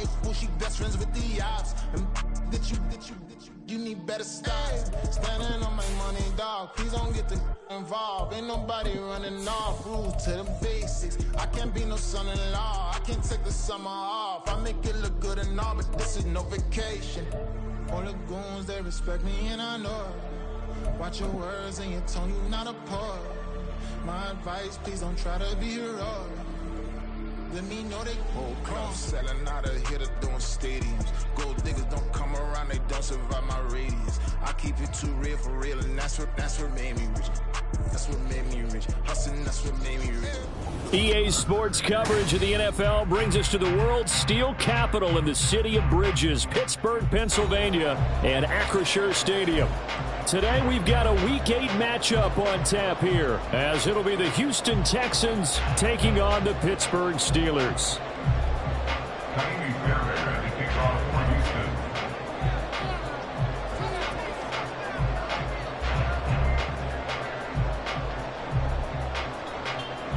my fool, she best friends with the ops. And that you need better stops. Standing on my money, dog. Please don't get the involved. Ain't nobody running off. Rules to the basics. I can't be no son-in-law. I can't take the summer off. I make it look good and all, but this is no vacation. All the goons, they respect me and I know it. Watch your words and your tone, you not a poet. My advice, please don't try to be heroic. Let me know they whole club selling out of here to doing stadiums. Gold diggers don't come around, they don't survive my radius. I keep it too real for real, and that's what made me rich. That's what made me rich. Hustling, that's what made me rich. EA Sports coverage of the NFL brings us to the world's steel capital in the city of Bridges, Pittsburgh, Pennsylvania, and Acrisure Stadium. Today we've got a Week 8 matchup on tap here, as it'll be the Houston Texans taking on the Pittsburgh Steelers.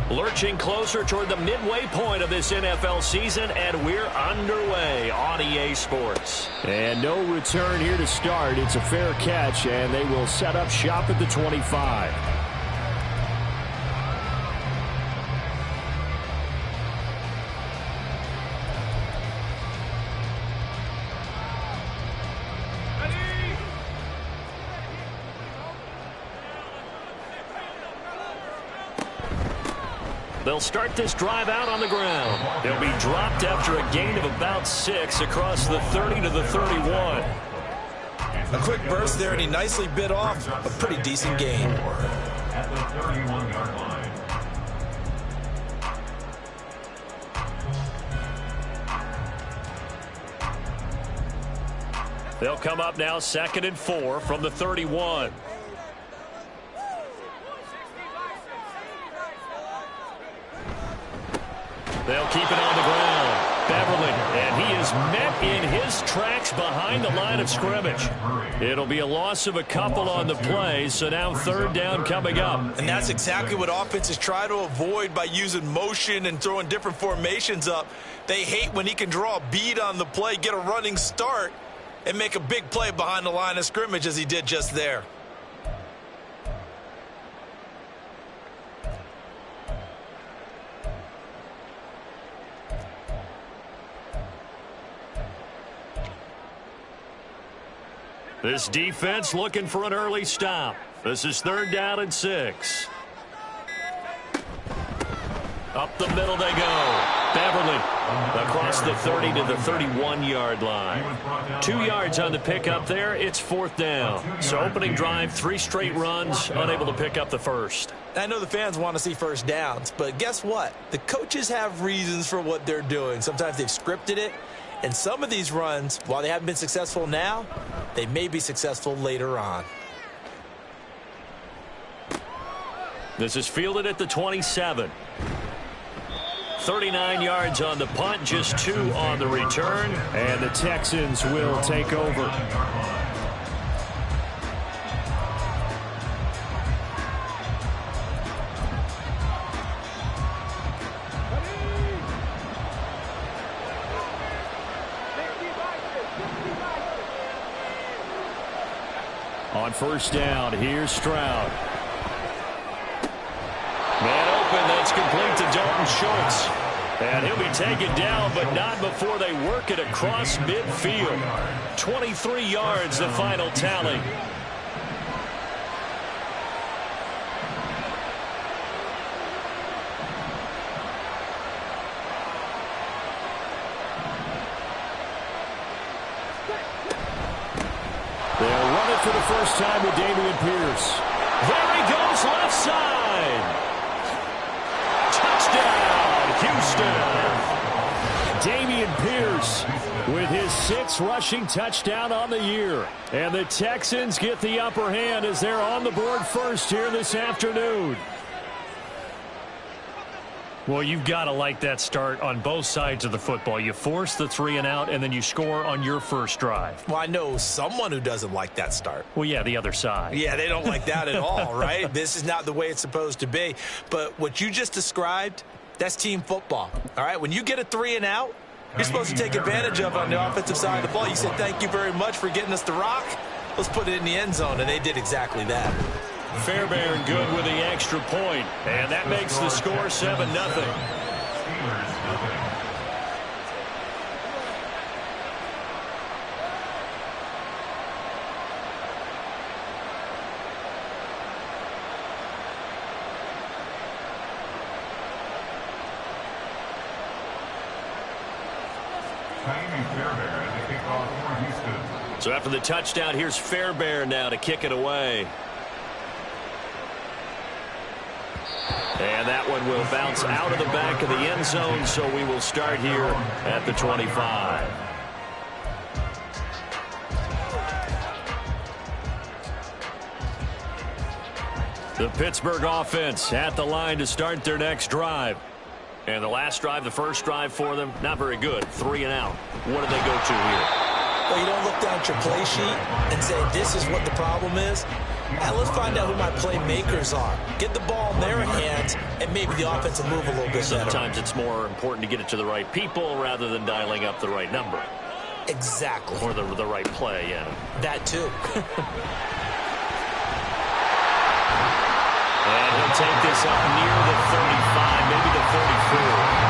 Lurching closer toward the midway point of this NFL season, and we're underway on EA Sports. And no return here to start. It's a fair catch, and they will set up shop at the 25. They'll start this drive out on the ground. They'll be dropped after a gain of about 6 across the 30 to the 31. A quick burst there, and he nicely bit off a pretty decent gain. At the 31-yard line. They'll come up now 2nd and 4 from the 31. They'll keep it on the ground. Beverly, and he is met in his tracks behind the line of scrimmage. It'll be a loss of a couple on the play, so now 3rd down coming up. And that's exactly what offenses try to avoid by using motion and throwing different formations up. They hate when he can draw a bead on the play, get a running start, and make a big play behind the line of scrimmage as he did just there. This defense looking for an early stop. This is 3rd down and 6. Up the middle they go. Beverly across the 30 to the 31-yard line. 2 yards on the pickup there. It's 4th down. So opening drive, 3 straight runs, unable to pick up the first. I know the fans want to see first downs, but guess what? The coaches have reasons for what they're doing. Sometimes they've scripted it. And some of these runs, while they haven't been successful now, they may be successful later on. This is fielded at the 27. 39 yards on the punt, just 2 on the return, and the Texans will take over. On 1st down, here's Stroud. Man open, that's complete to Dalton Schultz. And he'll be taken down, but not before they work it across midfield. 23 yards, the final tally. They'll run it for the first time with Dameon Pierce. There he goes, left side. Touchdown, Houston. Dameon Pierce with his 6th rushing touchdown on the year. And the Texans get the upper hand as they're on the board first here this afternoon. Well, you've got to like that start on both sides of the football. You force the 3 and out, and then you score on your first drive. Well, I know someone who doesn't like that start. Well, yeah, the other side. Yeah, they don't like that at all, right? This is not the way it's supposed to be. But what you just described, that's team football, all right? When you get a 3 and out, you're supposed to take advantage of on the offensive side of the ball. You said, thank you very much for getting us the rock. Let's put it in the end zone, and they did exactly that. Fairbairn good with the extra point, and that makes the score 7-0. So after the touchdown, here's Fairbairn now to kick it away. And that one will bounce out of the back of the end zone, so we will start here at the 25. The Pittsburgh offense at the line to start their next drive. And the last drive, the first drive for them, not very good. 3 and out. What do they go to here? Well, you don't look down at your play sheet and say, this is what the problem is. Now, let's find out who my playmakers are. Get the ball in their hands, and maybe the offense will move a little bit better. Sometimes it's more important to get it to the right people rather than dialing up the right number. Exactly. Or the right play, yeah. That, too. And he'll take this up near the 35, maybe the 34.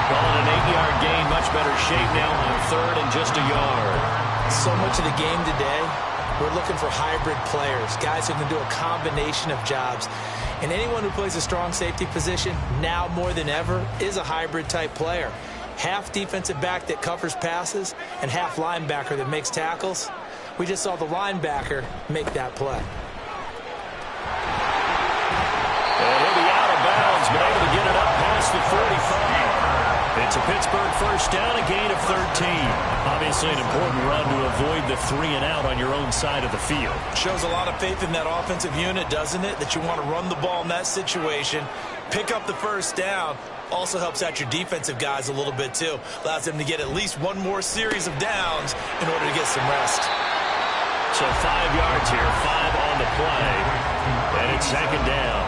Calling an 8-yard gain, much better shape now on 3rd and just a yard. So much of the game today, we're looking for hybrid players, guys who can do a combination of jobs. And anyone who plays a strong safety position, now more than ever, is a hybrid-type player. Half defensive back that covers passes and half linebacker that makes tackles. We just saw the linebacker make that play. And he'll be out of bounds, but able to get it up past the 45. It's a Pittsburgh first down, a gain of 13. Obviously an important run to avoid the 3 and out on your own side of the field. Shows a lot of faith in that offensive unit, doesn't it? That you want to run the ball in that situation, pick up the first down. Also helps out your defensive guys a little bit, too. Allows them to get at least one more series of downs in order to get some rest. So 5 yards here, 5 on the play. And it's 2nd down.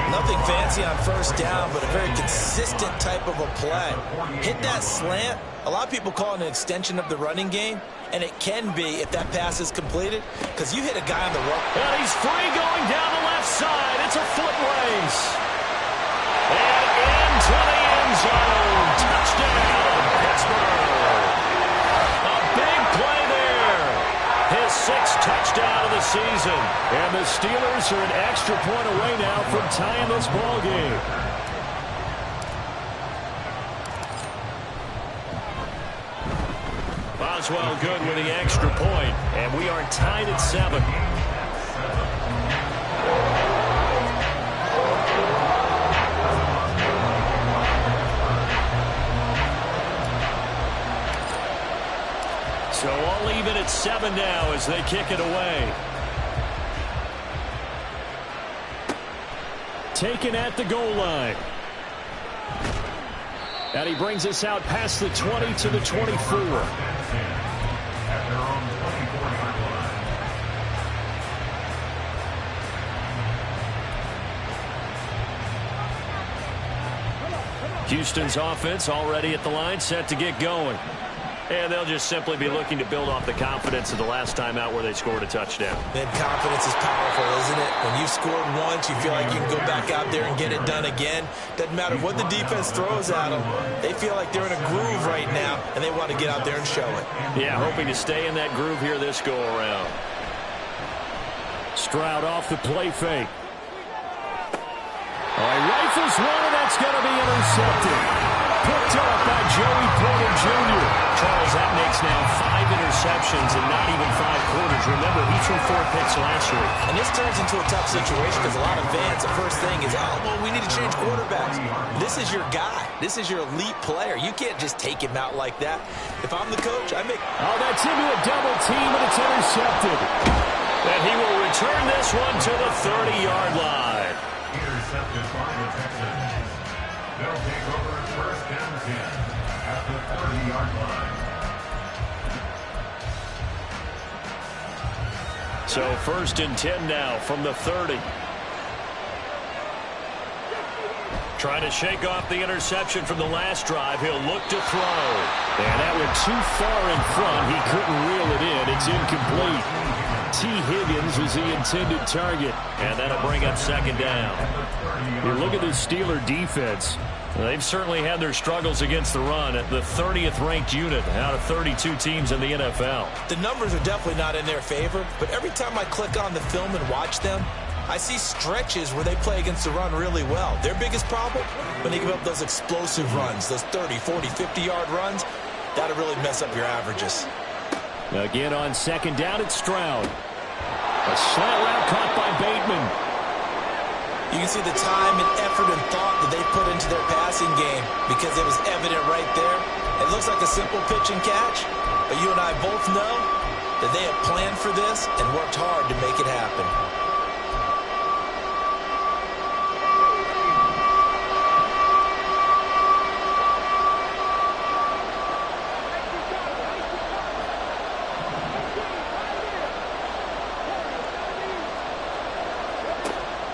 Nothing fancy on first down, but a very consistent type of a play. Hit that slant. A lot of people call it an extension of the running game, and it can be if that pass is completed, because you hit a guy on the run. And he's free going down the left side. It's a foot race. And into the end zone. Touchdown, Pittsburgh. A big play there. His 6th touchdown of the season. And the Steelers are an extra point away now from tying this ball game. Boswell good with the extra point. And we are tied at 7. So all even at 7 now as they kick it away. Taken at the goal line. And he brings us out past the 20 to the 24. Houston's offense already at the line, set to get going. And they'll just simply be looking to build off the confidence of the last time out where they scored a touchdown. Man, confidence is powerful, isn't it? When you've scored once, you feel like you can go back out there and get it done again. Doesn't matter what the defense throws at them. They feel like they're in a groove right now, and they want to get out there and show it. Yeah, hoping to stay in that groove here this go-around. Stroud off the play fake. All right, rifles one, and that's going to be intercepted. Picked up by Joey Porter Jr. Charles, that makes now 5 interceptions in not even 5 quarters. Remember, he threw 4 picks last week. And this turns into a tough situation because a lot of fans, the first thing is, oh, well, we need to change quarterbacks. This is your guy. This is your elite player. You can't just take him out like that. If I'm the coach, I make... Oh, that's into a double team, and it's intercepted. And he will return this one to the 30-yard line. Intercepted by the Texans. They'll take over first down 10 at the 30-yard line. So 1st and 10 now from the 30. Trying to shake off the interception from the last drive. He'll look to throw. And that went too far in front. He couldn't reel it in. It's incomplete. T. Higgins was the intended target. And that'll bring up second down. You look at the Steeler defense. They've certainly had their struggles against the run at the 30th ranked unit out of 32 teams in the NFL. The numbers are definitely not in their favor, but every time I click on the film and watch them, I see stretches where they play against the run really well. Their biggest problem, when they give up those explosive runs, those 30, 40, 50-yard runs, that'll really mess up your averages. Again on second down, it's Stroud. A slant route caught by Bateman. You can see the time and effort and thought that they put into their passing game because it was evident right there. It looks like a simple pitch and catch, but you and I both know that they have planned for this and worked hard to make it happen.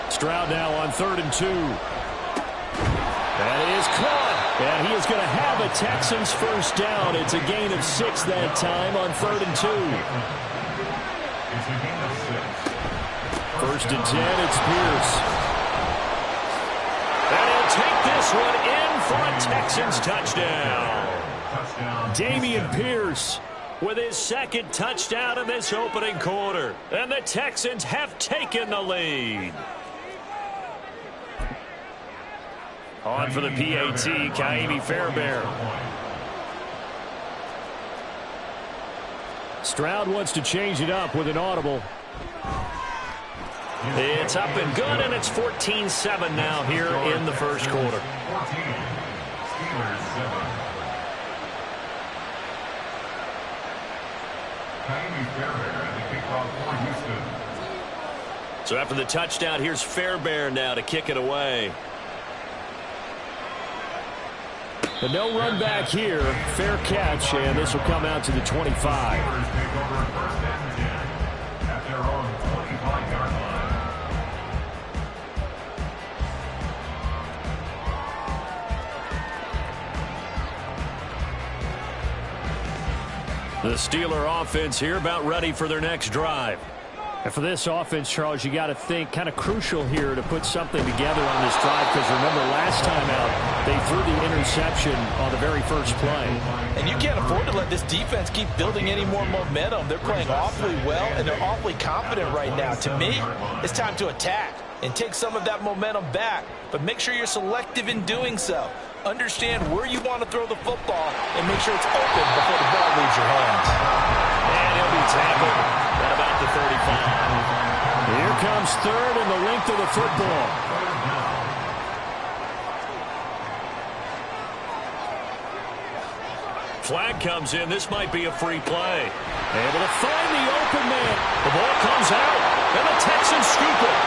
Stroud now on 3rd and 2. That is caught. And he is going to have a Texans first down. It's a gain of 6 that time on 3rd and 2. First and 10, it's Pierce. And he'll take this one in for a Texans touchdown. Dameon Pierce with his second touchdown in this opening quarter. And the Texans have taken the lead. On for the PAT, Kaimi Fairbairn. Stroud wants to change it up with an audible. It's up and good, and it's 14-7 now here in the first quarter. So after the touchdown, here's Fairbairn now to kick it away. But no run back here. Fair catch, and this will come out to the 25. The Steeler offense here about ready for their next drive. And for this offense, Charles, you got to think kind of crucial here to put something together on this drive because remember last time out they threw the interception on the very first play. And you can't afford to let this defense keep building any more momentum. They're playing awfully well and they're awfully confident right now. To me, it's time to attack and take some of that momentum back. But make sure you're selective in doing so. Understand where you want to throw the football and make sure it's open before the ball leaves your hands. And he'll be tackled at about the 35. Here comes 3rd and the length of the football. Flag comes in. This might be a free play. Able to find the open man. The ball comes out, and the Texans scoop it.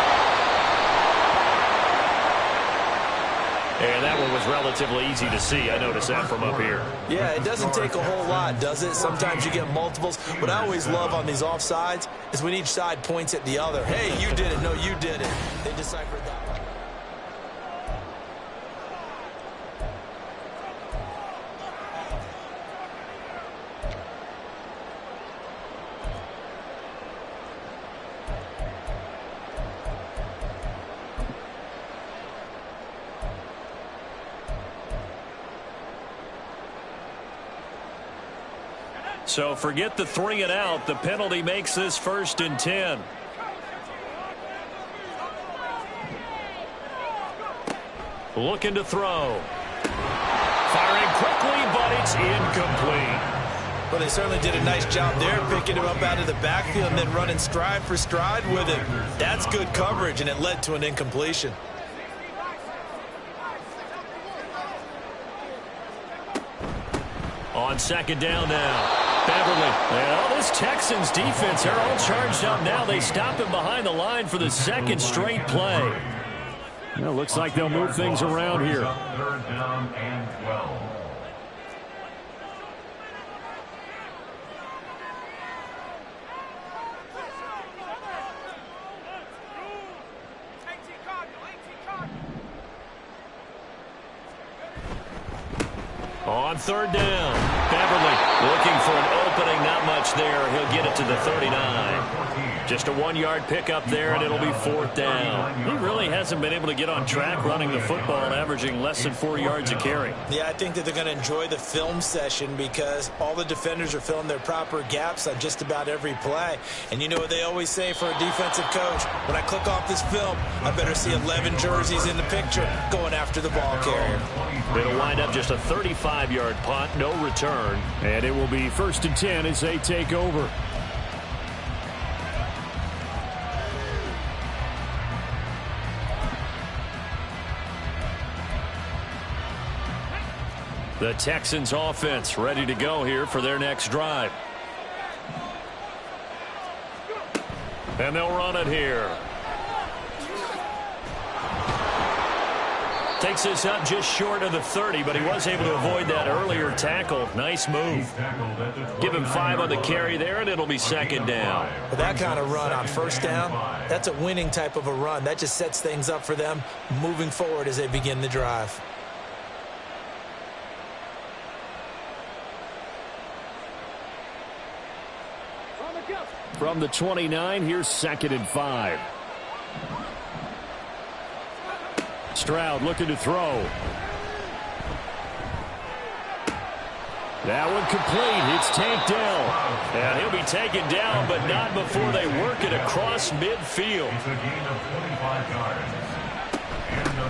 And that one was relatively easy to see. I noticed that from up here. Yeah, it doesn't take a whole lot, does it? Sometimes you get multiples. What I always love on these offsides is when each side points at the other. Hey, you did it. No, you did it. They deciphered that. So forget the 3 and out. The penalty makes this 1st and 10. Looking to throw. Firing quickly, but it's incomplete. Well, they certainly did a nice job there, picking him up out of the backfield and then running stride for stride with him. That's good coverage, and it led to an incompletion. On 2nd down now. Beverly. Well, this Texans defense, they're all charged up now. They stop him behind the line for the 2nd straight play. Well, looks like they'll move things around here. 3rd down and 12. On third down, Beverly looking for an opening. Not much there. He'll get it to the 39. Just a 1-yard pickup there, and it'll be fourth down. He really hasn't been able to get on track running the football, averaging less than 4 yards a carry. Yeah, I think that they're going to enjoy the film session because all the defenders are filling their proper gaps on just about every play. And you know what they always say for a defensive coach? When I click off this film, I better see 11 jerseys in the picture going after the ball carrier. It'll wind up just a 35-yard punt, no return. And it will be 1st and 10 as they take over. The Texans offense ready to go here for their next drive. And they'll run it here. Takes this up just short of the 30, but he was able to avoid that earlier tackle. Nice move. Give him 5 on the carry there, and it'll be 2nd down. With that kind of run on 1st down, that's a winning type of a run. That just sets things up for them moving forward as they begin the drive. From the 29, here's 2nd and 5. Stroud looking to throw. That one complete. It's Tank Dell. And he'll be taken down, but not before they work it across midfield.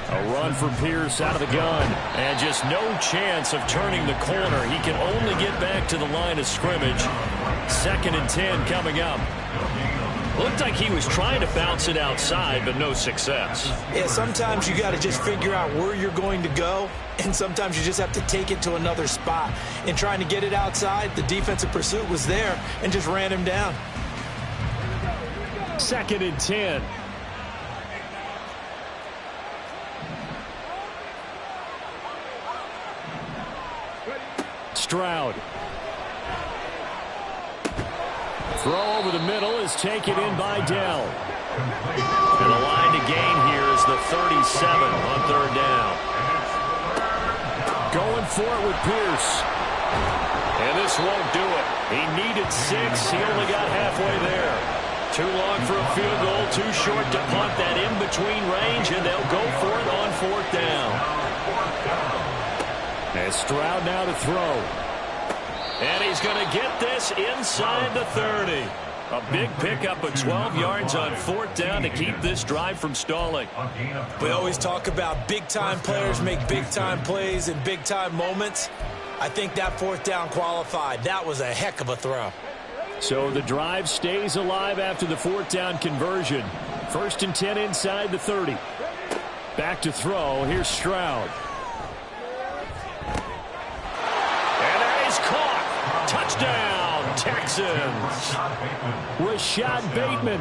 A run for Pierce out of the gun. And just no chance of turning the corner. He can only get back to the line of scrimmage. 2nd and 10 coming up. Looked like he was trying to bounce it outside, but no success. Yeah, sometimes you got to just figure out where you're going to go, and sometimes you just have to take it to another spot. In trying to get it outside, the defensive pursuit was there and just ran him down. 2nd and 10. Stroud. Throw over the middle is taken in by Dell. And the line to gain here is the 37 on 3rd down. Going for it with Pierce. And this won't do it. He needed 6. He only got halfway there. Too long for a field goal. Too short to punt that in between range. And they'll go for it on 4th down. And Stroud now to throw. And he's going to get this inside the 30. A big pickup of 12 yards on 4th down to keep this drive from stalling. We always talk about big-time players make big-time plays in big-time moments. I think that 4th down qualified. That was a heck of a throw. So the drive stays alive after the 4th down conversion. 1st and 10 inside the 30. Back to throw. Here's Stroud. And that is caught. Touchdown, Texans. Rashad Bateman,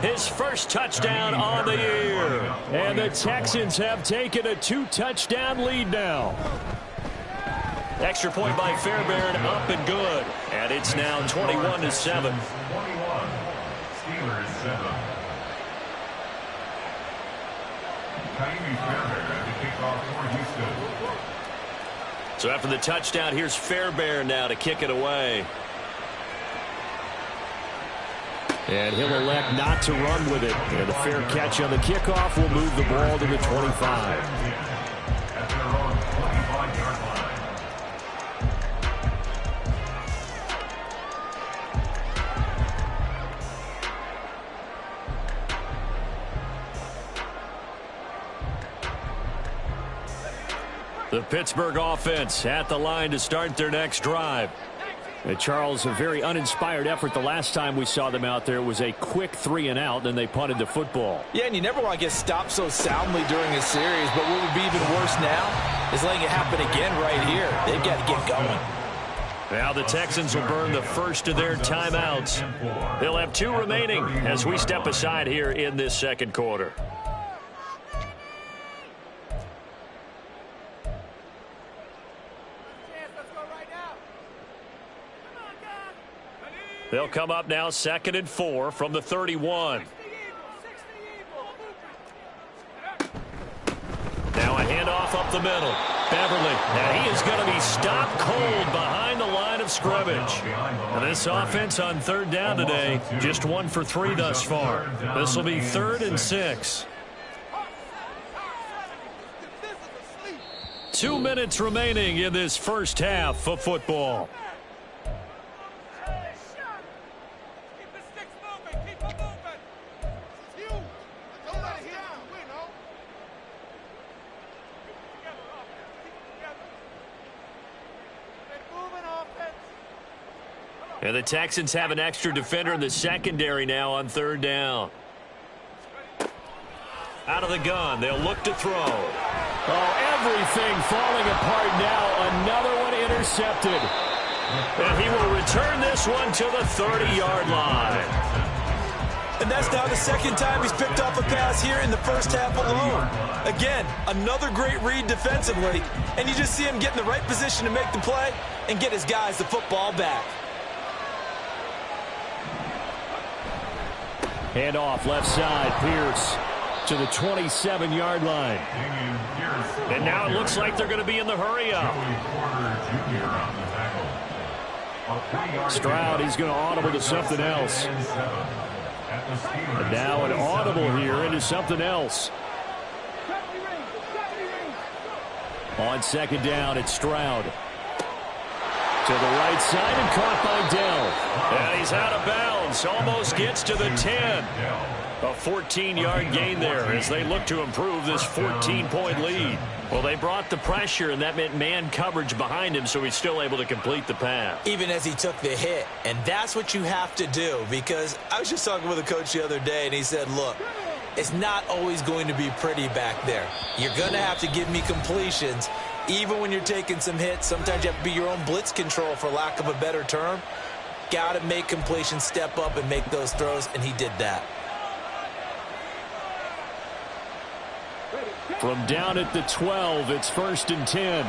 his first touchdown on the year. And the Texans have taken a 2-touchdown lead now. Extra point by Fairbairn, up and good. And it's now 21-7. 21. Steelers 7. Kaimi Fairbairn at the kickoff for Houston. So after the touchdown, here's Fairbairn now to kick it away. And he'll elect not to run with it. And a fair catch on the kickoff will move the ball to the 25. At their own 25-yard line. The Pittsburgh offense at the line to start their next drive. And Charles, a very uninspired effort the last time we saw them out there. It was a quick 3-and-out, then they punted the football. Yeah, and you never want to get stopped so soundly during a series, but what would be even worse now is letting it happen again right here. They've got to get going. Now the Texans will burn the first of their timeouts. They'll have 2 remaining as we step aside here in this second quarter. They'll come up now 2nd and 4 from the 31. Now a handoff up the middle. Beverly, and he is going to be stopped cold behind the line of scrimmage. And this offense on third down today, just 1 for 3 thus far. This will be 3rd and 6. 2 minutes remaining in this first half of football. And the Texans have an extra defender in the secondary now on third down. Out of the gun, they'll look to throw. Oh, everything falling apart now. Another one intercepted. And he will return this one to the 30-yard line. And that's now the second time he's picked off a pass here in the first half alone. Again, another great read defensively. And you just see him get in the right position to make the play and get his guys the football back. Hand off left side, Pierce to the 27-yard line. And now it looks like they're going to be in the hurry-up. Stroud, he's going to audible to something else. And now an audible here into something else. On second down, it's Stroud. To the right side and caught by Dell. And he's out of bounds. Almost gets to the 10. A 14-yard gain there as they look to improve this 14-point lead. Well, they brought the pressure, and that meant man coverage behind him, so he's still able to complete the pass. Even as he took the hit. And that's what you have to do, because I was just talking with a coach the other day, and he said, look, it's not always going to be pretty back there. You're going to have to give me completions. Even when you're taking some hits, sometimes you have to be your own blitz control, for lack of a better term. Got to make completions, step up and make those throws, and he did that. From down at the 12, it's 1st and 10.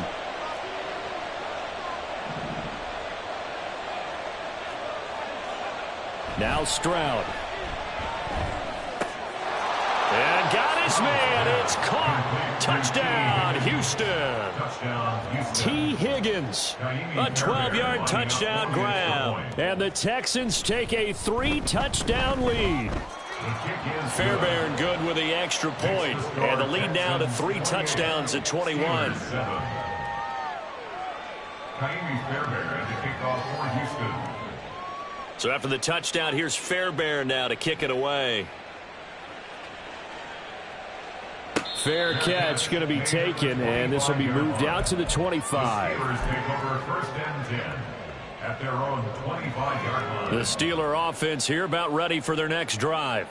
Now Stroud. And got his man. It's caught. Touchdown, Houston. T. Higgins. A 12-yard touchdown grab. And the Texans take a 3-touchdown lead. Fairbairn good with the extra point. And the lead now to 3 touchdowns at 21. So after the touchdown, here's Fairbairn now to kick it away. Fair catch going to be taken, and this will be moved out to the 25. The Steeler offense here about ready for their next drive.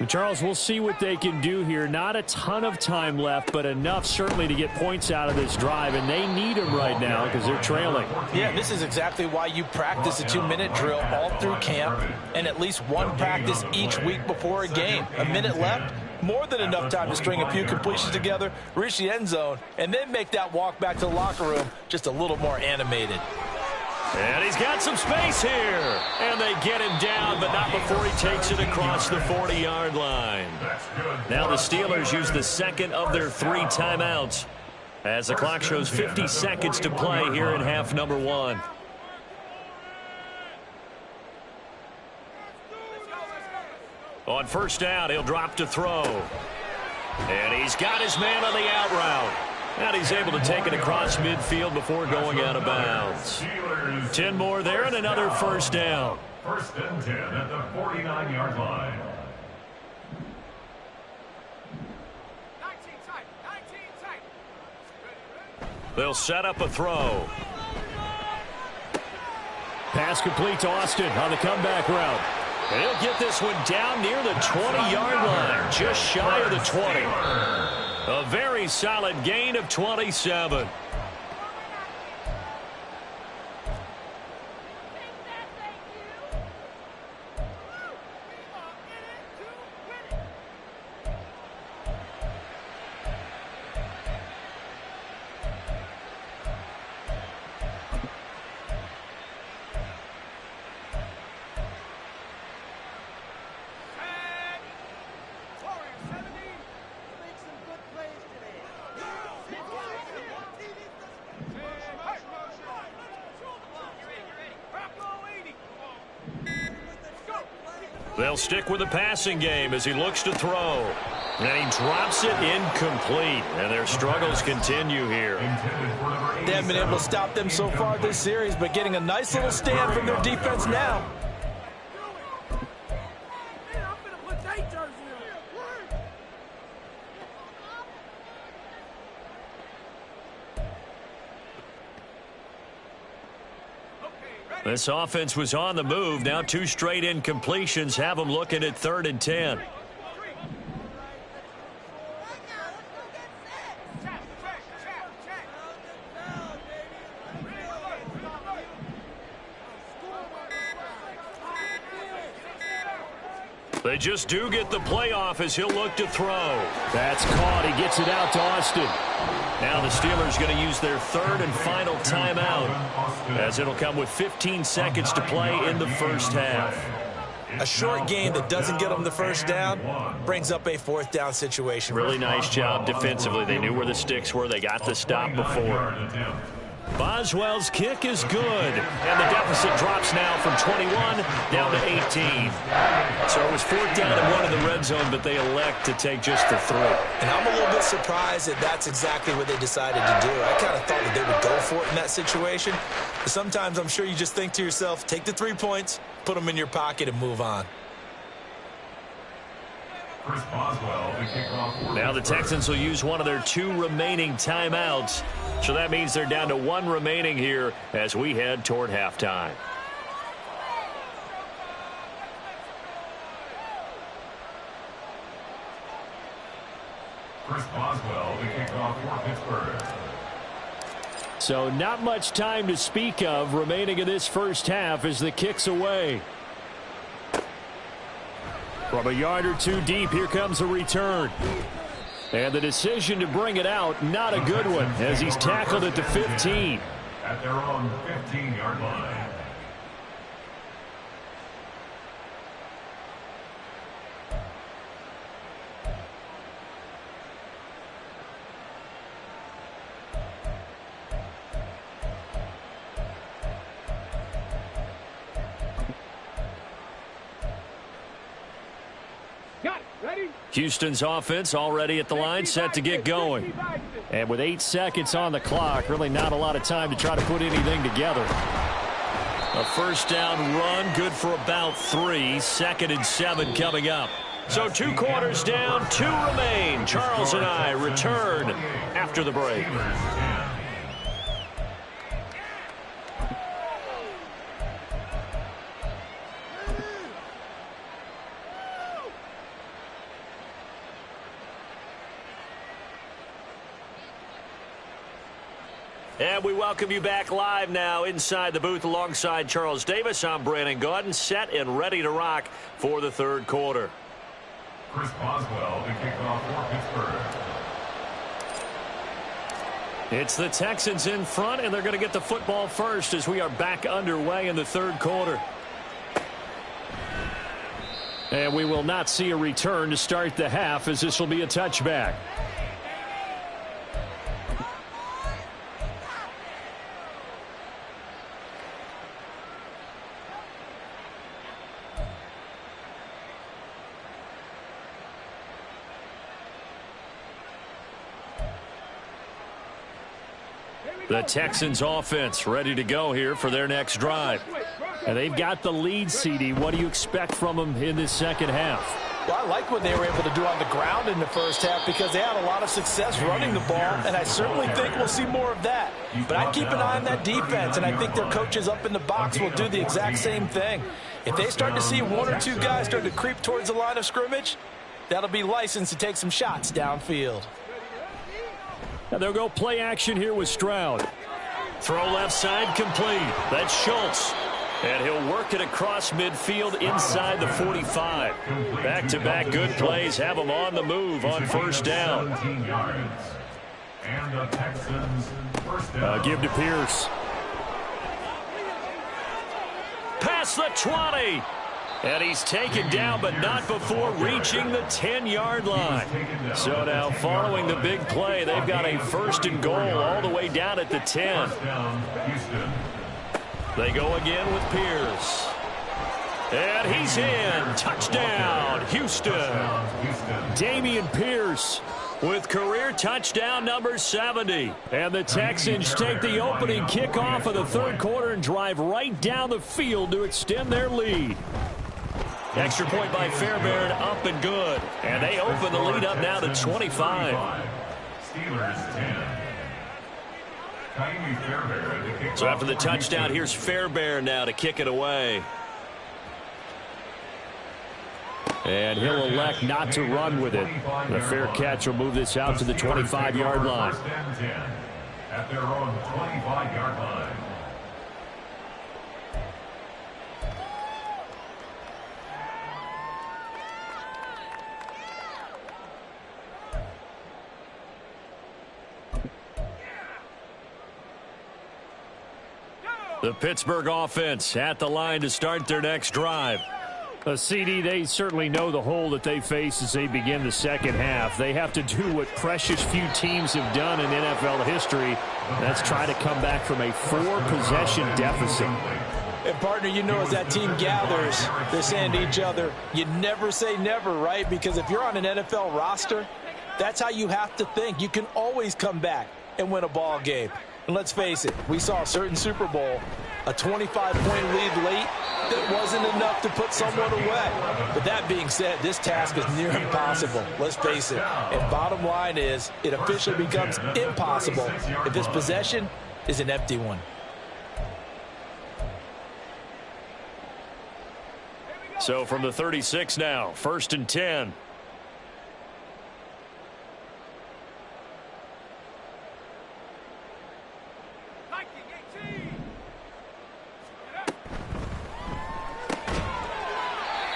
And Charles, we'll see what they can do here. Not a ton of time left, but enough certainly to get points out of this drive, and they need them right now because they're trailing. Yeah, this is exactly why you practice a 2-minute drill all through camp and at least one practice each week before a game. A minute left, more than enough time to string a few completions together, reach the end zone, and then make that walk back to the locker room just a little more animated. And he's got some space here. And they get him down, but not before he takes it across the 40-yard line. Now the Steelers use the second of their 3 timeouts as the clock shows 50 seconds to play here in half number 1. On first down, he'll drop to throw. And he's got his man on the out route. And he's able to take it across midfield before going out of bounds. 10 more there and another first down. 1st and 10 at the 49-yard line. 19 tight. They'll set up a throw. Pass complete to Austin on the comeback route. And he'll get this one down near the 20-yard line, just shy of the 20. A very solid gain of 27. They'll stick with the passing game as he looks to throw. And he drops it incomplete. And their struggles continue here. They haven't been able to stop them so far this series, but getting a nice little stand from their defense now. This offense was on the move. Now 2 straight incompletions have them looking at 3rd and 10. They just do get the playoff as he'll look to throw. That's caught. He gets it out to Austin. Now the Steelers going to use their 3rd and final timeout, as it'll come with 15 seconds to play in the first half. A short game that doesn't get them the first down brings up a 4th down situation. Really nice job defensively. They knew where the sticks were. They got the stop before. Boswell's kick is good, and the deficit drops now from 21 down to 18. So it was 4th down and 1 in the red zone, but they elect to take just the 3. And I'm a little bit surprised that that's exactly what they decided to do. I kind of thought that they would go for it in that situation. But sometimes I'm sure you just think to yourself, take the 3 points, put them in your pocket, and move on. Now the Texans will use one of their 2 remaining timeouts. So that means they're down to 1 remaining here as we head toward halftime. Chris Boswell, the kickoff for Pittsburgh. So not much time to speak of remaining in this first half as the kick's away. From a yard or 2 deep, here comes a return. And the decision to bring it out, not a good one, as he's tackled at the 15. At their own 15-yard line. Houston's offense already at the line, set to get going. And with 8 seconds on the clock, really not a lot of time to try to put anything together. A first down run, good for about 3. 2nd and 7 coming up. So 2 quarters down, 2 remain. Charles and I return after the break. And we welcome you back live now inside the booth alongside Charles Davis. I'm Brandon Gaudin, set and ready to rock for the 3rd quarter. Chris Boswell, the kickoff for Pittsburgh. It's the Texans in front, and they're going to get the football first as we are back underway in the 3rd quarter. And we will not see a return to start the half, as this will be a touchback. The Texans offense ready to go here for their next drive. And they've got the lead, CD. What do you expect from them in this second half? Well, I like what they were able to do on the ground in the first half because they had a lot of success running the ball, and I certainly think we'll see more of that. But I keep an eye on that defense, and I think their coaches up in the box will do the exact same thing. If they start to see 1 or 2 guys start to creep towards the line of scrimmage, that'll be licensed to take some shots downfield. And they'll go play action here with Stroud. Throw left side complete. That's Schultz. And he'll work it across midfield inside the 45. Back-to-back good plays have him on the move on first down. Give to Pierce. Past the 20. And he's taken down, but not before reaching the 10-yard line. So now following the big play, they've got a 1st and goal all the way down at the 10. They go again with Pierce. And he's in. Touchdown, Houston. Dameon Pierce with career touchdown number 70. And the Texans take the opening kickoff of the third quarter and drive right down the field to extend their lead. Extra point by Fairbairn, up and good. And they open the lead up now to 25. Steelers 10. So after the touchdown, here's Fairbairn now to kick it away. And he'll elect not to run with it. The fair catch will move this out to the 25-yard line. At their own 25-yard line. The Pittsburgh offense at the line to start their next drive. A CD, they certainly know the hole that they face as they begin the second half. They have to do what precious few teams have done in NFL history. That's try to come back from a 4-possession deficit. And, partner, you know as that team gathers, they're saying to each other, you never say never, right? Because if you're on an NFL roster, that's how you have to think. You can always come back and win a ball game. And let's face it, we saw a certain Super Bowl, a 25-point lead late that wasn't enough to put someone away. But that being said, this task is near impossible. Let's face it. And bottom line is, it officially becomes impossible if this possession is an empty one. So from the 36 now, 1st and 10.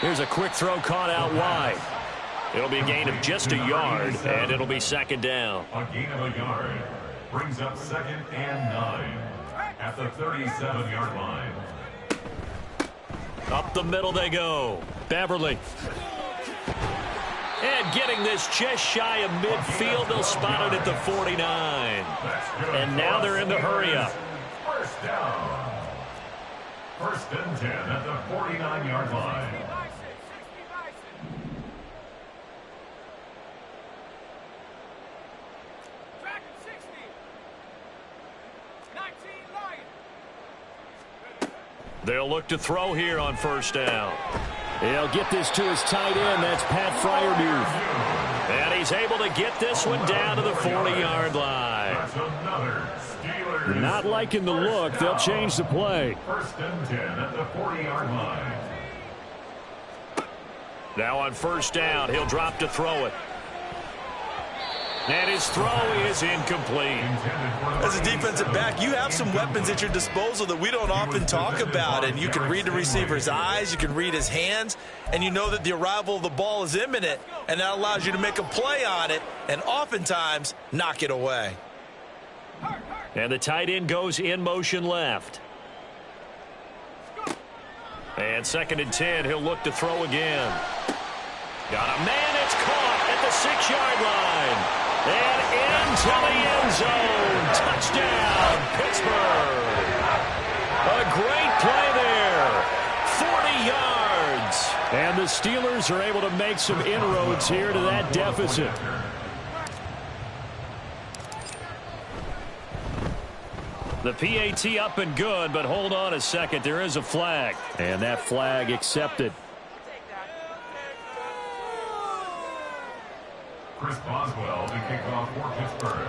Here's a quick throw caught out wide. It'll be a gain of just a yard, and it'll be second down. A gain of a yard brings up 2nd and 9 at the 37-yard line. Up the middle they go. Beverly. And getting this just shy of midfield. They'll spot it at the 49. And now they're in the hurry-up. First down. 1st and 10 at the 49-yard line. They'll look to throw here on 1st down. He'll get this to his tight end. That's Pat Freiermuth. And he's able to get this one down to the 40-yard line. Not liking the look. They'll change the play. 1st and 10 at the 40-yard line. Now on 1st down, he'll drop to throw it. And his throw is incomplete. As a defensive back, you have some weapons at your disposal that we don't often talk about. And you can read the receiver's eyes, you can read his hands, and you know that the arrival of the ball is imminent. And that allows you to make a play on it and oftentimes knock it away. And the tight end goes in motion left. And 2nd and 10, he'll look to throw again. Got a man, it's caught at the 6-yard line. And into the end zone. Touchdown, Pittsburgh. A great play there. 40 yards. And the Steelers are able to make some inroads here to that deficit. The PAT up and good, but hold on a second. There is a flag. And that flag accepted. Chris Boswell to kick off for Pittsburgh.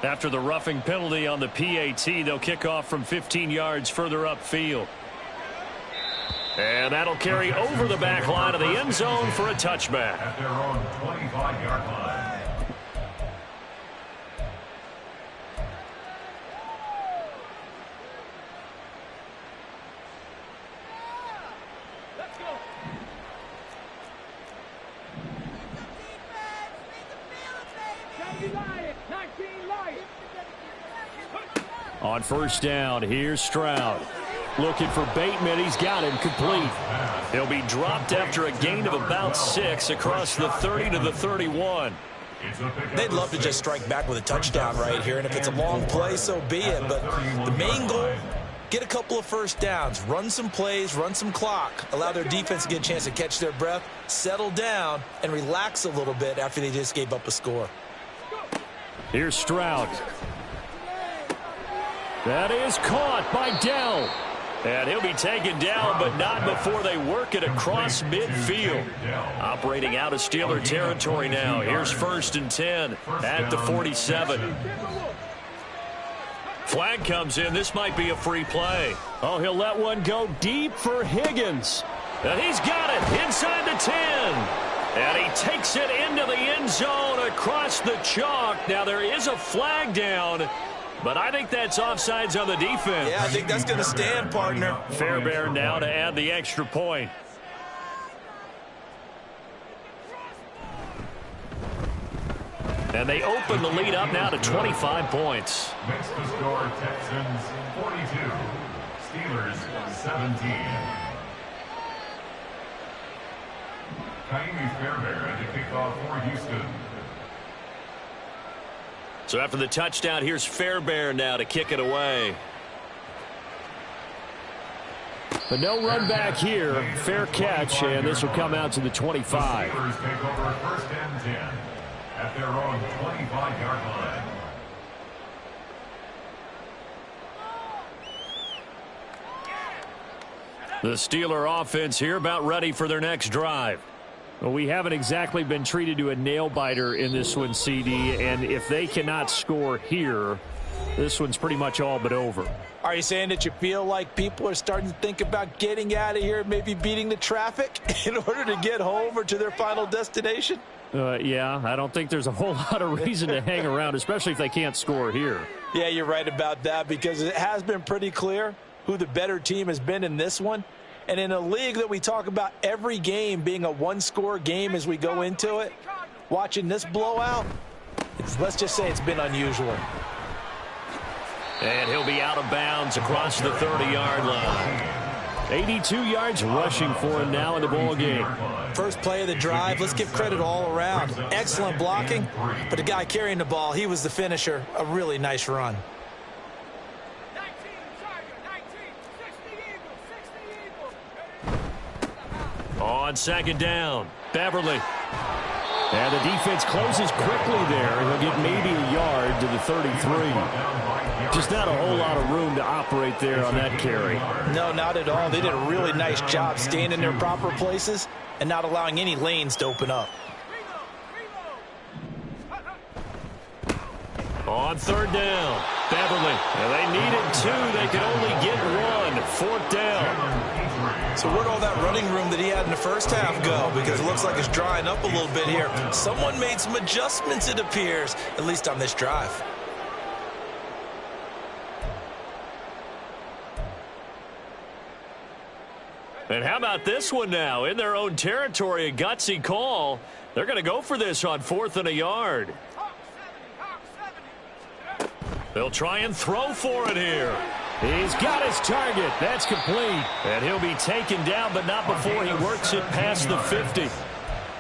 After the roughing penalty on the PAT, they'll kick off from 15 yards further upfield. And that'll carry over the back line of the end zone for a touchback. At their own 25-yard line. On 1st down, here's Stroud. Looking for Bateman. He's got him complete. He'll be dropped after a gain of about 6 across the 30 to the 31. They'd love to just strike back with a touchdown right here, and if it's a long play, so be it. But the main goal get a couple of first downs, run some plays, run some clock, allow their defense to get a chance to catch their breath, settle down, and relax a little bit after they just gave up a score. Here's Stroud. That is caught by Dell. And he'll be taken down, but not before they work it across midfield. Operating out of Steeler territory now. Here's 1st and 10 at the 47. Flag comes in. This might be a free play. Oh, he'll let one go deep for Higgins. And he's got it inside the 10. And he takes it into the end zone across the chalk. Now, there is a flag down, but I think that's offsides on the defense. Yeah, I think that's going to stand, partner. Fairbairn now to add the extra point. And they open the lead up now to 25 points. Makes the score Texans 42, Steelers 17. Kaimi Fairbairn to kick off for Houston. So after the touchdown, here's Fairbairn now to kick it away. But no run back here. Fair catch, and this will come out to the 25. The Steelers take over 1st and 10 at their own 25-yard line. The Steeler offense here about ready for their next drive. Well, we haven't exactly been treated to a nail-biter in this one, CD, and if they cannot score here, this one's pretty much all but over. Are you saying that you feel like people are starting to think about getting out of here, maybe beating the traffic in order to get home or to their final destination? Yeah, I don't think there's a whole lot of reason to hang around, especially if they can't score here. Yeah, you're right about that, because it has been pretty clear who the better team has been in this one. And in a league that we talk about every game being a one-score game as we go into it, watching this blowout, let's just say it's been unusual. And he'll be out of bounds across the 30-yard line. 82 yards rushing for him now in the ball game. First play of the drive, let's give credit all around. Excellent blocking, but the guy carrying the ball, he was the finisher. A really nice run. On 2nd down, Beverly. And the defense closes quickly there. He'll get maybe a yard to the 33. Just not a whole lot of room to operate there on that carry. No, not at all. They did a really nice job staying in their proper places and not allowing any lanes to open up. On 3rd down, Beverly. And they needed 2. They could only get 1. 4th down. So where'd all that running room that he had in the first half go? Because it looks like it's drying up a little bit here. Someone made some adjustments, it appears, at least on this drive. And how about this one now? In their own territory, a gutsy call. They're going to go for this on 4th and a yard. They'll try and throw for it here. He's got his target. That's complete. And he'll be taken down, but not before he works it past the 50.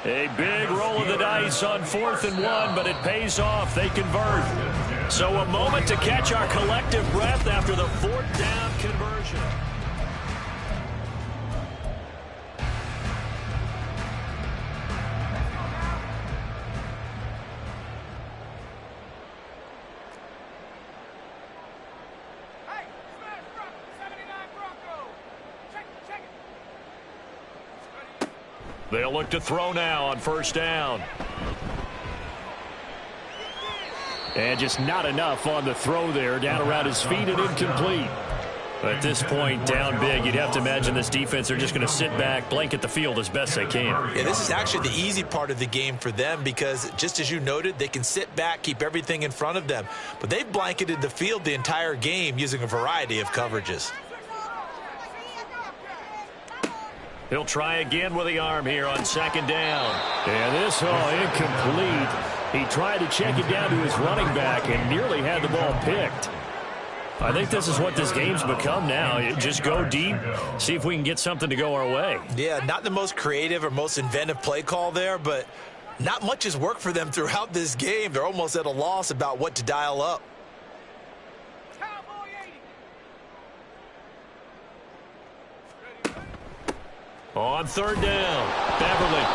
A big roll of the dice on 4th and 1, but it pays off. They convert. So a moment to catch our collective breath after the 4th down conversion. They'll look to throw now on 1st down. And just not enough on the throw there. Down around his feet and incomplete. At this point, down big, you'd have to imagine this defense are just going to sit back, blanket the field as best they can. Yeah, this is actually the easy part of the game for them because, just as you noted, they can sit back, keep everything in front of them. But they've blanketed the field the entire game using a variety of coverages. He'll try again with the arm here on 2nd down. And this, incomplete. He tried to check it down to his running back and nearly had the ball picked. I think this is what this game's become now. Just go deep, see if we can get something to go our way. Yeah, not the most creative or most inventive play call there, but not much has worked for them throughout this game. They're almost at a loss about what to dial up. On third down, Beverly.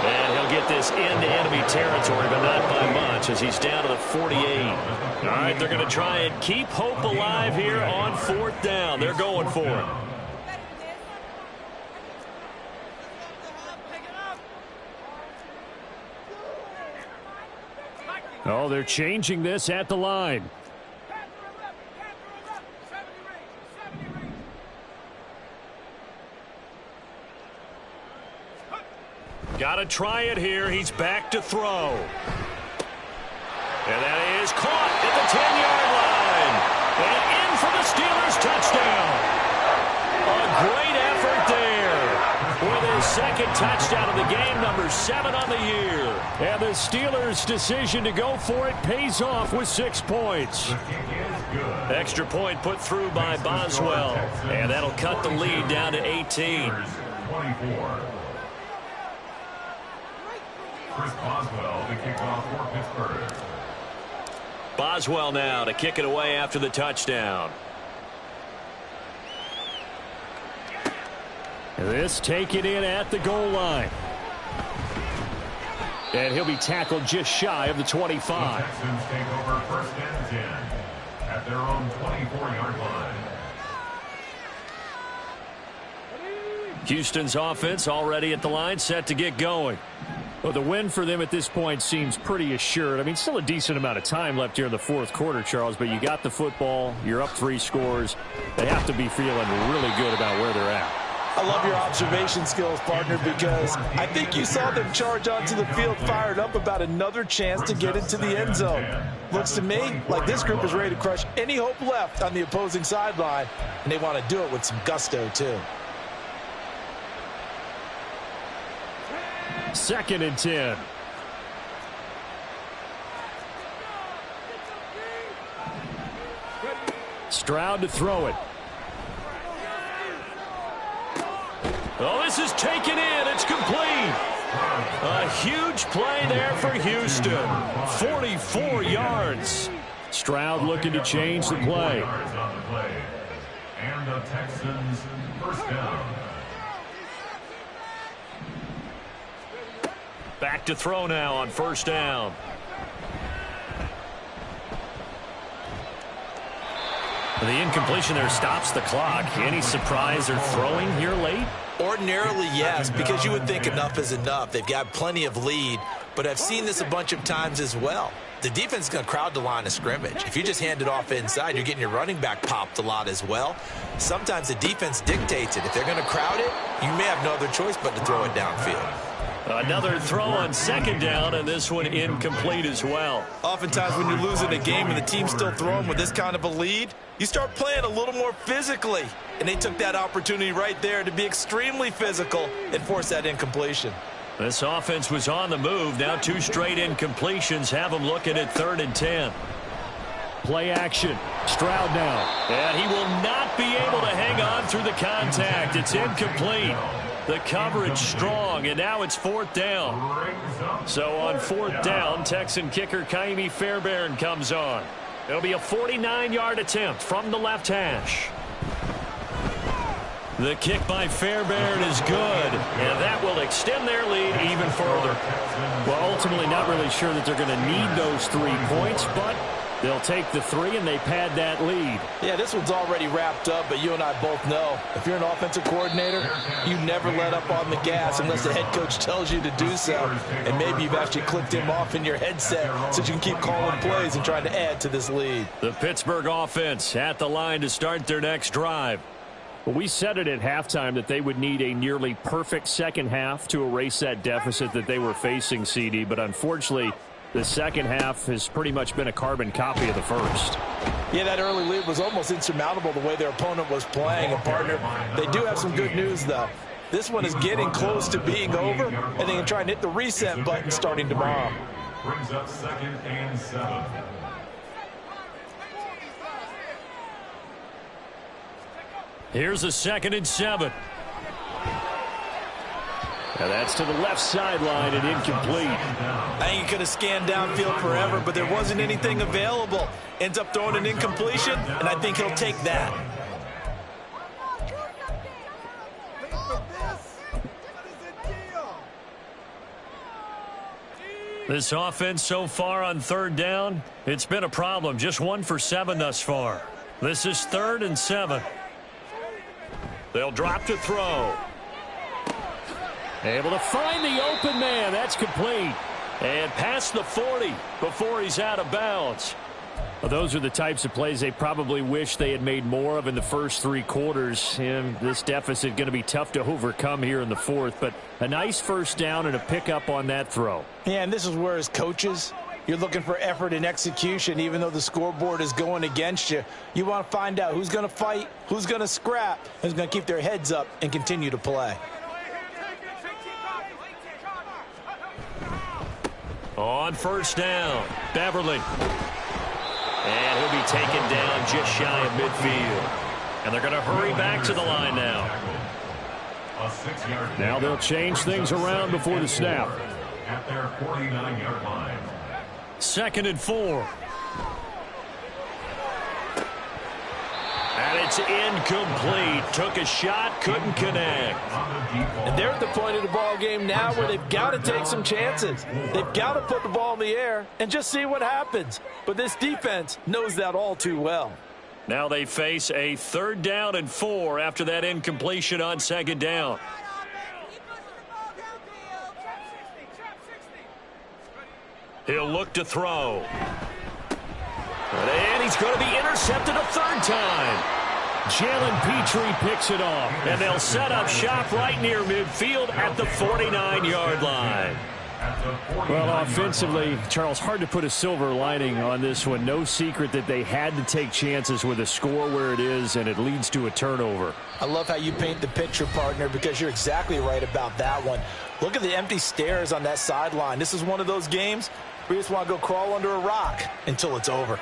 And he'll get this into enemy territory, but not by much as he's down to the 48. All right, they're going to try and keep hope alive here on fourth down. They're going for it. Oh, they're changing this at the line. Got to try it here. He's back to throw. And that is caught at the 10-yard line. And in for the Steelers touchdown. A great effort there. With his second touchdown of the game, number 7 on the year. And the Steelers' decision to go for it pays off with 6 points. Extra point put through by Boswell. And that'll cut the lead down to 18. 24. Chris Boswell to kick off for Pittsburgh. Boswell now to kick it away after the touchdown. This taken in at the goal line. And he'll be tackled just shy of the 25. The Texans take over first and 10 at their own 24-yard line. Houston's offense already at the line, set to get going. Well, the win for them at this point seems pretty assured. I mean, still a decent amount of time left here in the fourth quarter, Charles, but you got the football, you're up 3 scores. They have to be feeling really good about where they're at. I love your observation skills, partner, because I think you saw them charge onto the field fired up about another chance to get into the end zone. Looks to me like this group is ready to crush any hope left on the opposing sideline, and they want to do it with some gusto, too. 2nd and 10. Stroud to throw it. Oh, this is taken in. It's complete. A huge play there for Houston. 44 yards. Stroud looking to change the play. And the Texans first down. Back to throw now on first down. The incompletion there stops the clock. Any surprise or throwing here late? Ordinarily, yes, because you would think enough is enough. They've got plenty of lead, but I've seen this a bunch of times as well. The defense is going to crowd the line of scrimmage. If you just hand it off inside, you're getting your running back popped a lot as well. Sometimes the defense dictates it. If they're going to crowd it, you may have no other choice but to throw it downfield. Another throw on second down, and this one incomplete as well. Oftentimes when you're losing a game and the team's still throwing with this kind of a lead, you start playing a little more physically. And they took that opportunity right there to be extremely physical and force that incompletion. This offense was on the move. Now 2 straight incompletions have them looking at 3rd and 10. Play action. Stroud now. And he will not be able to hang on through the contact. It's incomplete. The coverage strong, and now it's 4th down. So on 4th down, Texan kicker Kaimi Fairbairn comes on. It'll be a 49-yard attempt from the left hash. The kick by Fairbairn is good, and that will extend their lead even further. Well, ultimately not really sure that they're going to need those 3 points, but they'll take the 3 and they pad that lead. Yeah, this one's already wrapped up, but you and I both know if you're an offensive coordinator, you never let up on the gas unless the head coach tells you to do so. And maybe you've actually clicked him off in your headset so you can keep calling plays and trying to add to this lead. The Pittsburgh offense at the line to start their next drive. Well, we said it at halftime that they would need a nearly perfect second half to erase that deficit that they were facing, CD, but unfortunately, the second half has pretty much been a carbon copy of the first. Yeah, that early lead was almost insurmountable the way their opponent was playing. And, partner, they do have some good news, though. This one is getting close to being over, and they can try and hit the reset button starting tomorrow. Brings up 2nd and 7. Here's a 2nd and 7. Now that's to the left sideline and incomplete. I think he could have scanned downfield forever, but there wasn't anything available. Ends up throwing an incompletion, and I think he'll take that. This offense so far on third down, it's been a problem. Just 1 for 7 thus far. This is 3rd and 7. They'll drop to throw. Able to find the open man. That's complete. And past the 40 before he's out of bounds. Well, those are the types of plays they probably wish they had made more of in the first 3 quarters. And this deficit going to be tough to overcome here in the 4th. But a nice first down and a pickup on that throw. Yeah, and this is where as coaches, you're looking for effort and execution. Even though the scoreboard is going against you, you want to find out who's going to fight, who's going to scrap, who's going to keep their heads up and continue to play. On first down, Beverly. And he'll be taken down just shy of midfield. And they're going to hurry back to the line now. Now they'll change things around before the snap. At their 49-yard line. 2nd and 4. And it's incomplete. Took a shot, couldn't connect. And they're at the point of the ball game now where they've got to take some chances. They've got to put the ball in the air and just see what happens. But this defense knows that all too well. Now they face a 3rd down and 4 after that incompletion on 2nd down. He'll look to throw. And he's going to be intercepted a 3rd time. Jalen Petrie picks it off. And they'll set up shop right near midfield at the 49-yard line. Well, offensively, Charles, hard to put a silver lining on this one. No secret that they had to take chances with a score where it is, and it leads to a turnover. I love how you paint the picture, partner, because you're exactly right about that one. Look at the empty stares on that sideline. This is one of those games where you just want to go crawl under a rock until it's over.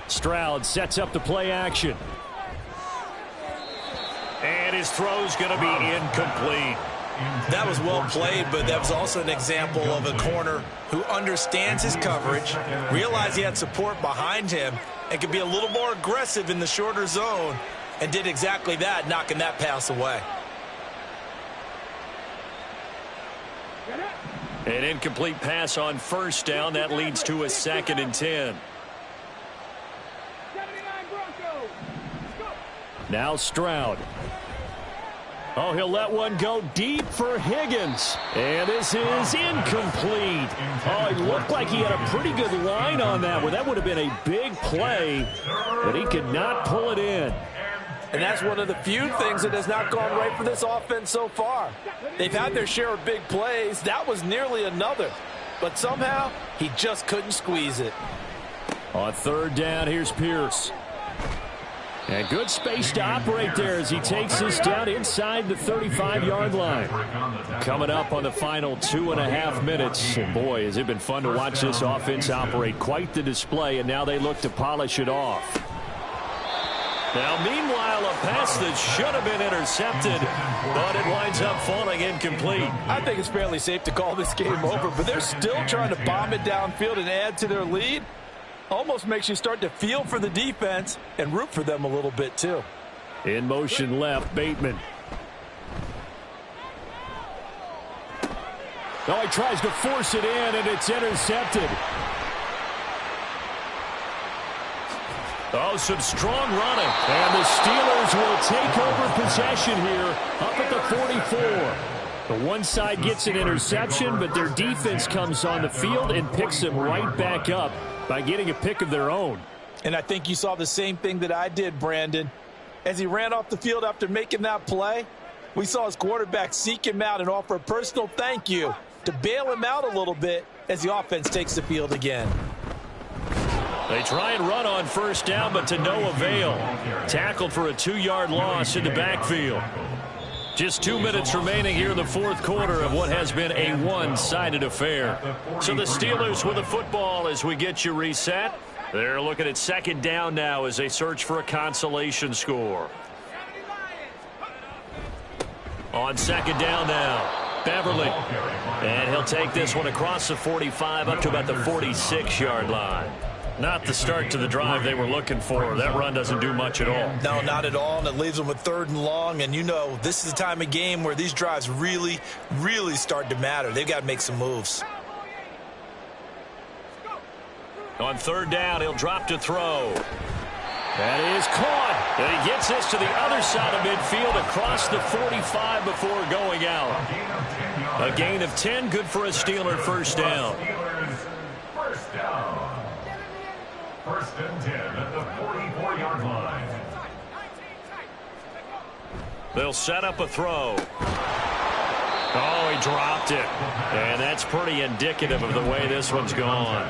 Stroud sets up the play action. And his throw's going to be incomplete. That was well played, but that was also an example of a corner who understands his coverage, realized he had support behind him, and could be a little more aggressive in the shorter zone, and did exactly that, knocking that pass away. An incomplete pass on first down. That leads to a 2nd and 10. Now Stroud. Oh, he'll let one go deep for Higgins. And this is incomplete. Oh, it looked like he had a pretty good line on that one. That would have been a big play, but he could not pull it in. And that's one of the few things that has not gone right for this offense so far. They've had their share of big plays. That was nearly another. But somehow, he just couldn't squeeze it. On 3rd down, here's Pierce. And good space to operate there as he takes this down inside the 35-yard line. Coming up on the final 2.5 minutes. And boy, has it been fun to watch this offense operate. Quite the display, and now they look to polish it off. Now, meanwhile, a pass that should have been intercepted, but it winds up falling incomplete. I think it's fairly safe to call this game over, but they're still trying to bomb it downfield and add to their lead. Almost makes you start to feel for the defense and root for them a little bit, too. In motion left, Bateman. Oh, he tries to force it in, and it's intercepted. Oh, some strong running. And the Steelers will take over possession here up at the 44. The one side gets an interception, but their defense comes on the field and picks them right back up by getting a pick of their own. And I think you saw the same thing that I did, Brandon. As he ran off the field after making that play, we saw his quarterback seek him out and offer a personal thank you to bail him out a little bit as the offense takes the field again. They try and run on first down, but to no avail. Tackled for a 2-yard loss in the backfield. Just 2 minutes remaining here in the 4th quarter of what has been a one-sided affair. So the Steelers with the football as we get you reset. They're looking at 2nd down now as they search for a consolation score. On 2nd down now, Beverly. And he'll take this one across the 45 up to about the 46-yard line. Not the start to the drive they were looking for. That run doesn't do much at all. No, not at all, and it leaves them with 3rd and long. And, you know, this is the time of game where these drives really, really start to matter. They've got to make some moves. On 3rd down, he'll drop to throw. That is caught. And he gets this to the other side of midfield across the 45 before going out. A gain of 10, good for a Steeler first down. First down. 1st and 10 at the 44-yard line. They'll set up a throw. Oh, he dropped it. And that's pretty indicative of the way this one's gone.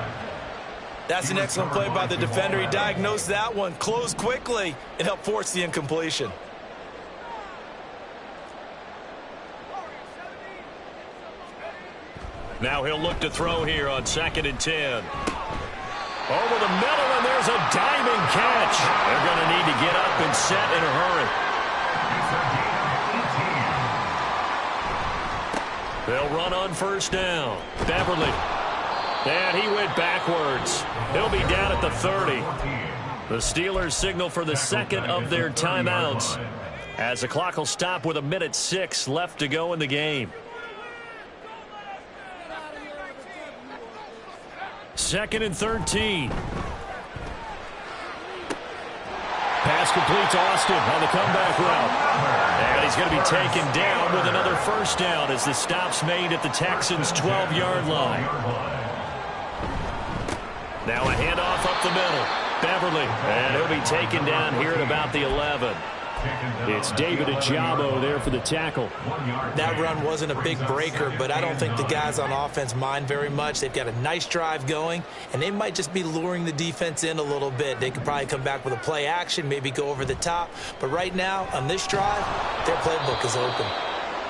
That's an excellent play by the defender. He diagnosed that one, closed quickly, and helped force the incompletion. Now he'll look to throw here on 2nd and 10. Over the middle, and there's a diving catch. They're going to need to get up and set in a hurry. They'll run on 1st down. Beverly. And he went backwards. He'll be down at the 30. The Steelers signal for the 2nd of their timeouts, as the clock will stop with 1:06 left to go in the game. 2nd and 13. Pass complete to Austin on the comeback route. And he's going to be taken down with another first down as the stop's made at the Texans' 12-yard line. Now a handoff up the middle. Beverly. And he'll be taken down here at about the 11. It's David Ajabo there for the tackle. That run wasn't a big breaker, but I don't think the guys on offense mind very much. They've got a nice drive going, and they might just be luring the defense in a little bit. They could probably come back with a play action, maybe go over the top. But right now, on this drive, their playbook is open.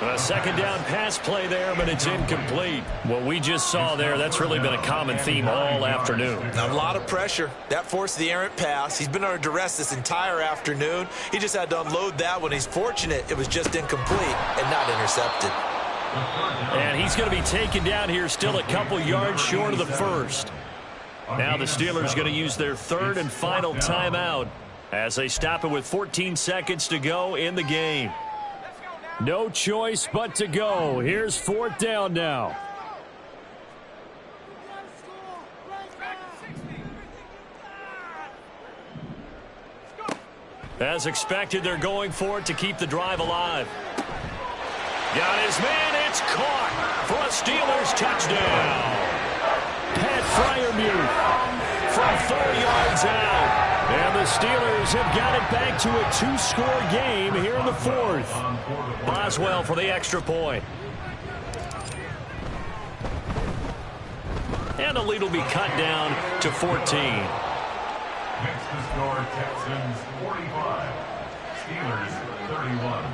A 2nd down pass play there, but it's incomplete. What we just saw there, that's really been a common theme all afternoon. A lot of pressure. That forced the errant pass. He's been under duress this entire afternoon. He just had to unload that one. He's fortunate it was just incomplete and not intercepted. And he's going to be taken down here still a couple yards short of the 1st. Now the Steelers going to use their 3rd and final timeout as they stop it with 14 seconds to go in the game. No choice but to go. Here's 4th down now. As expected, they're going for it to keep the drive alive. Got his man. It's caught for a Steelers touchdown. Pat Freiermuth from 4 yards out. And the Steelers have got it back to a 2-score game here in the 4th. Boswell for the extra point. And the lead will be cut down to 14. Next to score, Texans 45, Steelers 31.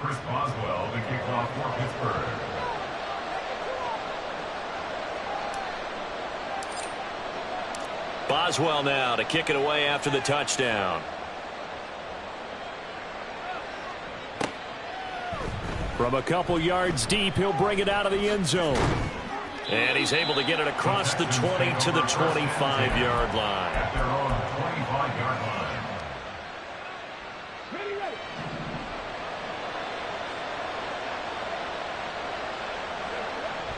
Chris Boswell, the kickoff for Pittsburgh. Boswell now to kick it away after the touchdown. From a couple yards deep, he'll bring it out of the end zone. And he's able to get it across the 20 to the 25-yard line. At their own 25-yard line.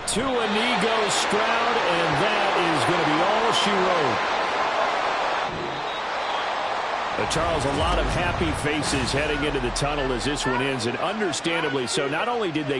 To Inigo Stroud, and that is going to be all she wrote. Charles, a lot of happy faces heading into the tunnel as this one ends, and understandably so. Not only did they get